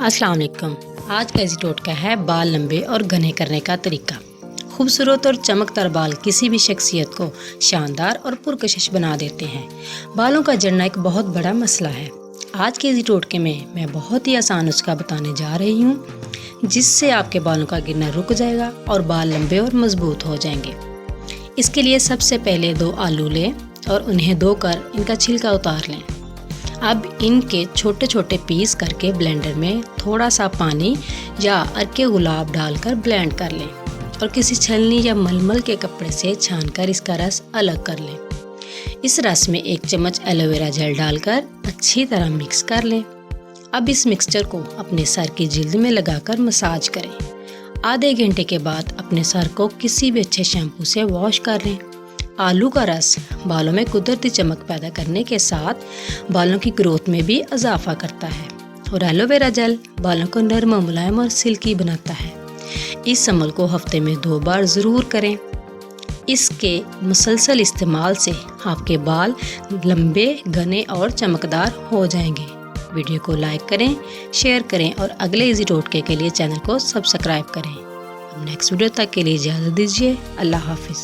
अस्सलाम वालेकुम। आज का इजी टोटका है बाल लंबे और घने करने का तरीका। खूबसूरत और चमकदार बाल किसी भी शख्सियत को शानदार और पुरकशिश बना देते हैं। बालों का झड़ना एक बहुत बड़ा मसला है। आज के इजी टोटके में मैं बहुत ही आसान नुस्खा बताने जा रही हूँ, जिससे आपके बालों का गिरना रुक जाएगा और बाल लंबे और मजबूत हो जाएंगे। इसके लिए सबसे पहले 2 आलू लें और उन्हें धोकर इनका छिलका उतार लें। अब इनके छोटे छोटे पीस करके ब्लेंडर में थोड़ा सा पानी या अर्के गुलाब डालकर ब्लेंड कर लें और किसी छलनी या मलमल के कपड़े से छानकर इसका रस अलग कर लें। इस रस में 1 चम्मच एलोवेरा जेल डालकर अच्छी तरह मिक्स कर लें। अब इस मिक्सचर को अपने सर की जिल्द में लगाकर मसाज करें। आधे घंटे के बाद अपने सर को किसी भी अच्छे शैम्पू से वॉश कर लें। आलू का रस बालों में कुदरती चमक पैदा करने के साथ बालों की ग्रोथ में भी इजाफा करता है और एलोवेरा जेल बालों को नरम, मुलायम और सिल्की बनाता है। इस अमल को हफ्ते में 2 बार ज़रूर करें। इसके मुसलसल इस्तेमाल से आपके बाल लंबे, घने और चमकदार हो जाएंगे। वीडियो को लाइक करें, शेयर करें और अगले इजी टोटके के लिए चैनल को सब्सक्राइब करें। अब नेक्स्ट वीडियो तक के लिए इजाज़त दीजिए। अल्लाह हाफिज़।